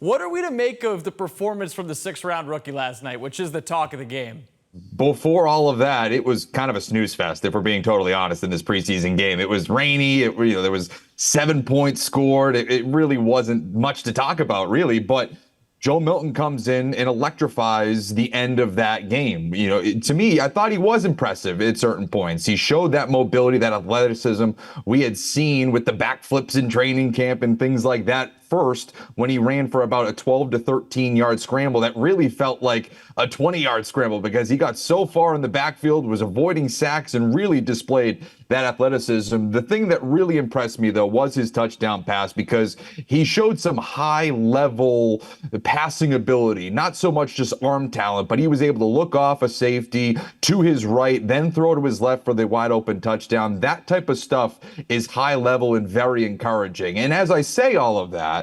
What are we to make of the performance from the sixth-round rookie last night, which is the talk of the game? Before all of that, it was kind of a snooze fest, if we're being totally honest, in this preseason game. It was rainy. There was 7 points scored. It really wasn't much to talk about, really. But Joe Milton comes in and electrifies the end of that game. To me, I thought he was impressive at certain points. He showed that mobility, that athleticism we had seen with the backflips in training camp and things like that. First, when he ran for about a 12 to 13 yard scramble that really felt like a 20-yard scramble because he got so far in the backfield, was avoiding sacks, and really displayed that athleticism. The thing that really impressed me, though, was his touchdown pass, because he showed some high-level passing ability, not so much just arm talent, but he was able to look off a safety to his right, then throw to his left for the wide-open touchdown. That type of stuff is high-level and very encouraging. And as I say all of that,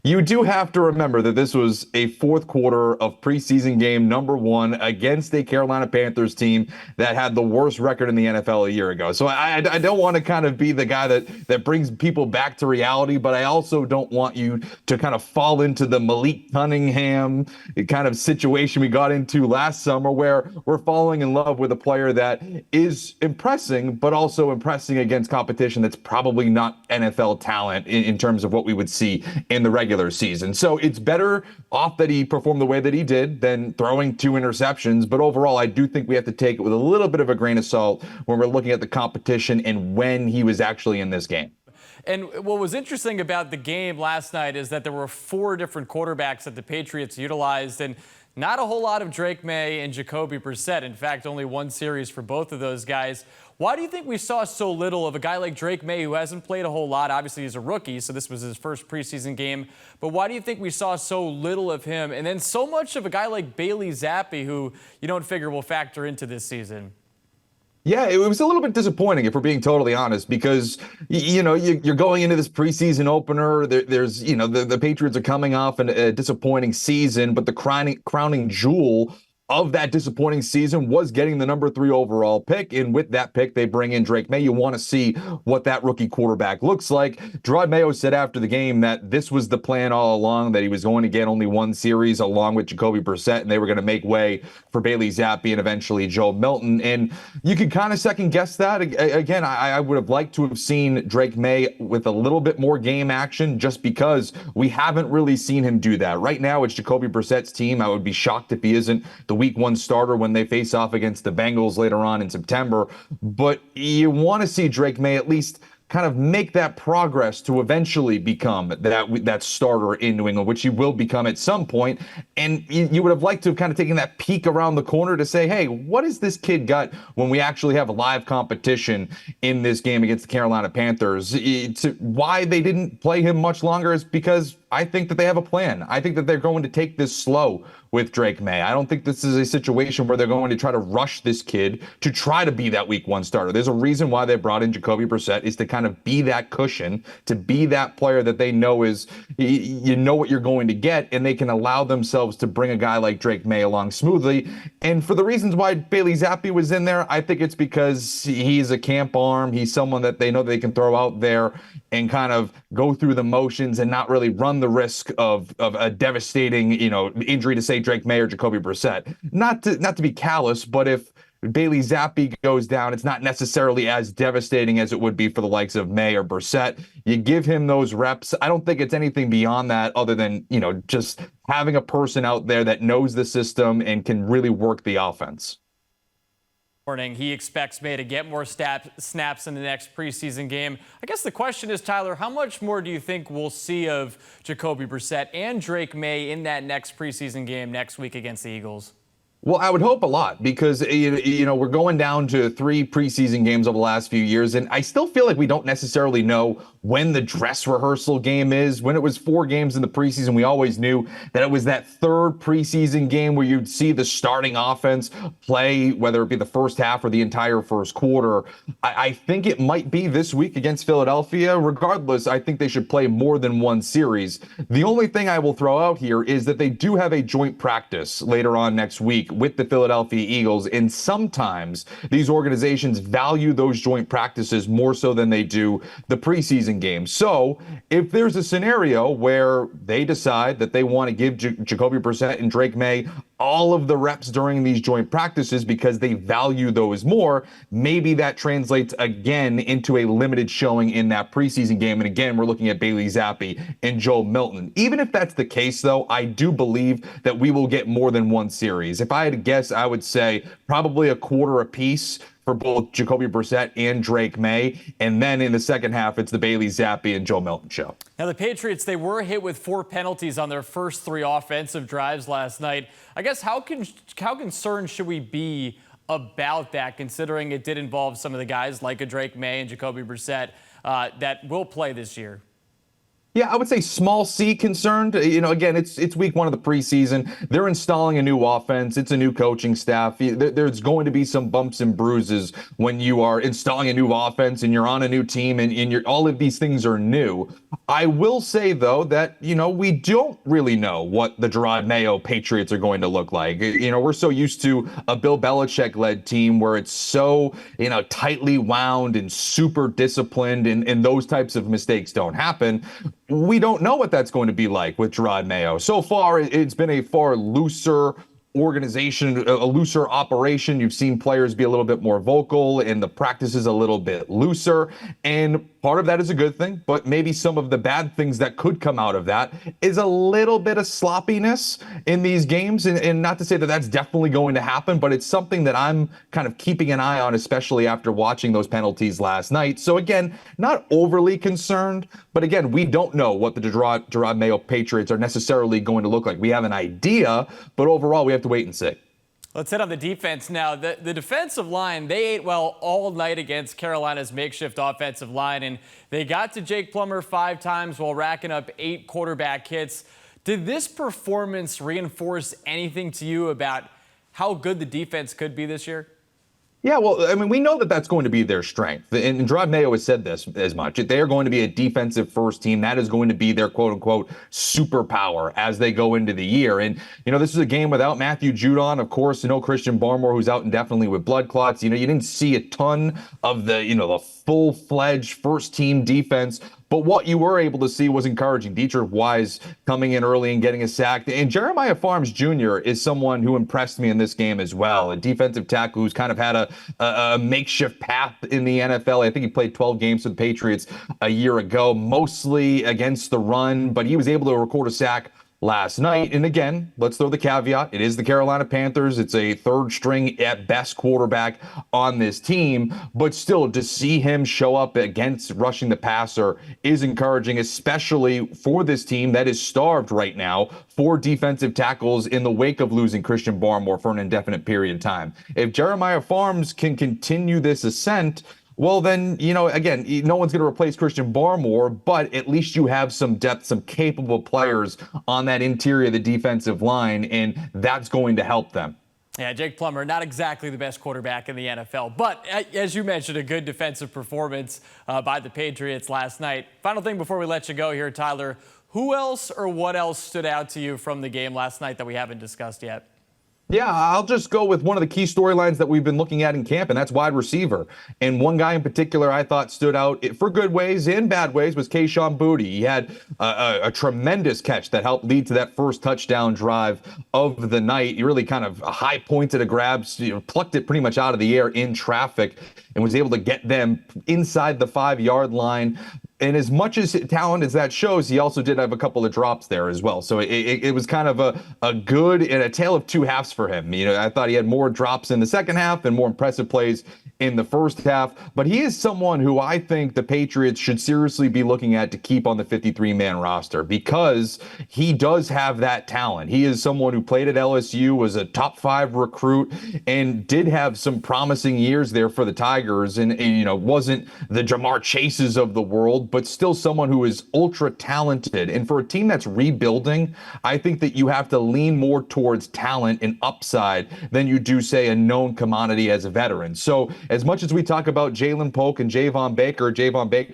you do have to remember that this was a fourth quarter of preseason game number 1 against a Carolina Panthers team that had the worst record in the NFL a year ago. So I don't want to kind of be the guy that brings people back to reality, but I also don't want you to kind of fall into the Malik Cunningham kind of situation we got into last summer, where we're falling in love with a player that is impressing, but also impressing against competition that's probably not NFL talent in terms of what we would see in the regular season. So it's better off that he performed the way that he did than throwing 2 interceptions. But overall, I do think we have to take it with a little bit of a grain of salt when we're looking at the competition and when he was actually in this game. And what was interesting about the game last night is that there were 4 different quarterbacks that the Patriots utilized, and not a whole lot of Drake May and Jacoby Brissett. In fact, only 1 series for both of those guys. Why do you think we saw so little of a guy like Drake May, who hasn't played a whole lot? Obviously, he's a rookie, so this was his first preseason game. But why do you think we saw so little of him, and then so much of a guy like Bailey Zappi, who you don't figure will factor into this season? Yeah, it was a little bit disappointing, if we're being totally honest, because, you're going into this preseason opener. There's the Patriots are coming off a disappointing season, but the crowning jewel of that disappointing season was getting the number 3 overall pick. And with that pick, they bring in Drake May. You want to see what that rookie quarterback looks like. Gerard Mayo said after the game that this was the plan all along, that he was going to get only 1 series along with Jacoby Brissett, and they were going to make way for Bailey Zappi and eventually Joe Milton. And you can kind of second guess that. Again, I would have liked to have seen Drake May with a little bit more game action, just because we haven't really seen him do that. Right now, it's Jacoby Brissett's team. I would be shocked if he isn't the week 1 starter when they face off against the Bengals later on in September. But you want to see Drake May at least kind of make that progress to eventually become that starter in New England, which he will become at some point. And you would have liked to have kind of taken that peek around the corner to say, hey, what has this kid got when we actually have a live competition in this game against the Carolina Panthers? Why they didn't play him much longer is because I think that they have a plan. I think that they're going to take this slow with Drake May. I don't think this is a situation where they're going to try to rush this kid to try to be that week 1 starter. There's a reason why they brought in Jacoby Brissett, is to kind of be that cushion, to be that player that they know is, you know what you're going to get, and they can allow themselves to bring a guy like Drake May along smoothly. And for the reasons why Bailey Zappi was in there, I think it's because he's a camp arm. He's someone that they know they can throw out there and kind of go through the motions and not really run the risk of a devastating, injury to, say, Drake May or Jacoby Brissett. Not to be callous, but if Bailey Zappi goes down, it's not necessarily as devastating as it would be for the likes of May or Brissett. You give him those reps. I don't think it's anything beyond that, other than, just having a person out there that knows the system and can really work the offense. Morning. He expects May to get more snaps in the next preseason game. I guess the question is, Tyler, how much more do you think we'll see of Jacoby Brissett and Drake May in that next preseason game next week against the Eagles? Well, I would hope a lot, because, we're going down to 3 preseason games over the last few years, and I still feel like we don't necessarily know when the dress rehearsal game is. When it was 4 games in the preseason, we always knew that it was that 3rd preseason game where you'd see the starting offense play, whether it be the first half or the entire first quarter. I think it might be this week against Philadelphia. Regardless, I think they should play more than 1 series. The only thing I will throw out here is that they do have a joint practice later on next week with the Philadelphia Eagles. And sometimes these organizations value those joint practices more so than they do the preseason games. So if there's a scenario where they decide that they want to give Jacoby Brissett and Drake May all of the reps during these joint practices because they value those more, maybe that translates again into a limited showing in that preseason game. And again, we're looking at Bailey Zappi and Joe Milton. Even if that's the case, though, I do believe that we will get more than one series. If I had to guess, I would say probably a quarter apiece for both Jacoby Brissett and Drake May. And then in the second half, it's the Bailey Zappi and Joe Milton show. Now, the Patriots, they were hit with 4 penalties on their first 3 offensive drives last night. I guess how concerned should we be about that, considering it did involve some of the guys like a Drake May and Jacoby Brissett that will play this year? Yeah, I would say small C concerned. Again, it's week 1 of the preseason. They're installing a new offense. It's a new coaching staff. There's going to be some bumps and bruises when you are installing a new offense and you're on a new team and all of these things are new. I will say, though, that, we don't really know what the Gerard Mayo Patriots are going to look like. We're so used to a Bill Belichick-led team where it's so, tightly wound and super disciplined and those types of mistakes don't happen. We don't know what that's going to be like with Gerard Mayo. So far, it's been a far looser organization, a looser operation. You've seen players be a little bit more vocal and the practice is a little bit looser. And part of that is a good thing, but maybe some of the bad things that could come out of that is a little bit of sloppiness in these games. And not to say that that's definitely going to happen, but it's something that I'm kind of keeping an eye on, especially after watching those penalties last night. So again, not overly concerned, but again, we don't know what the Gerard Mayo Patriots are necessarily going to look like. We have an idea, but overall, we have to wait and see. Let's hit on the defense now. The defensive line, they ate well all night against Carolina's makeshift offensive line, and they got to Jake Plummer 5 times while racking up 8 quarterback hits. Did this performance reinforce anything to you about how good the defense could be this year? Yeah, well, I mean, we know that that's going to be their strength. And Gerard Mayo has said this as much. They are going to be a defensive first team. That is going to be their quote unquote superpower as they go into the year. And, this is a game without Matthew Judon, of course, Christian Barmore, who's out indefinitely with blood clots. You didn't see a ton of the full-fledged first team defense. But what you were able to see was encouraging. Dietrich Wise coming in early and getting a sack. And Jeremiah Farms Jr. is someone who impressed me in this game as well. A defensive tackle who's kind of had a makeshift path in the NFL. I think he played 12 games for the Patriots a year ago, mostly against the run, but he was able to record a sack last night. And again, let's throw the caveat. It is the Carolina Panthers. It's a third string at best quarterback on this team, but still to see him show up against rushing the passer is encouraging, especially for this team that is starved right now for defensive tackles in the wake of losing Christian Barmore for an indefinite period of time. If Jeremiah Farms can continue this ascent, well, then, again, no one's going to replace Christian Barmore, but at least you have some depth, some capable players on that interior of the defensive line, and that's going to help them. Yeah, Jake Plummer, not exactly the best quarterback in the NFL, but as you mentioned, a good defensive performance by the Patriots last night. Final thing before we let you go here, Tyler, who else or what else stood out to you from the game last night that we haven't discussed yet? Yeah, I'll just go with one of the key storylines that we've been looking at in camp, and that's wide receiver. And one guy in particular I thought stood out for good ways and bad ways was Kayshon Boutte. He had a tremendous catch that helped lead to that first touchdown drive of the night. He really kind of high pointed a grab, plucked it pretty much out of the air in traffic and was able to get them inside the 5-yard line. And as much as talent as that shows, he also did have a couple of drops there as well. So it was kind of a good and a tale of two halves for him. I thought he had more drops in the second half and more impressive plays in the first half. But he is someone who I think the Patriots should seriously be looking at to keep on the 53-man roster because he does have that talent. He is someone who played at LSU, was a top 5 recruit, and did have some promising years there for the Tigers. And wasn't the Jamar Chases of the world, but still someone who is ultra talented. And for a team that's rebuilding, I think that you have to lean more towards talent and upside than you do, say, a known commodity as a veteran. So as much as we talk about Jalen Polk and Javon Baker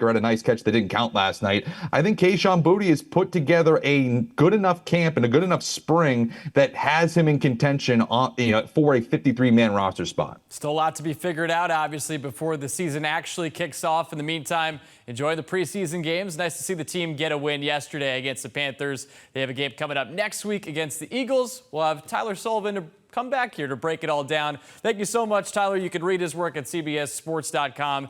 had a nice catch that didn't count last night. I think Kayshon Boutte has put together a good enough camp and a good enough spring that has him in contention on, for a 53-man roster spot. Still a lot to be figured out, obviously, before the season actually kicks off. In the meantime, enjoy the preseason games. Nice to see the team get a win yesterday against the Panthers. They have a game coming up next week against the Eagles. We'll have Tyler Sullivan to come back here to break it all down. Thank you so much, Tyler. You can read his work at CBSSports.com.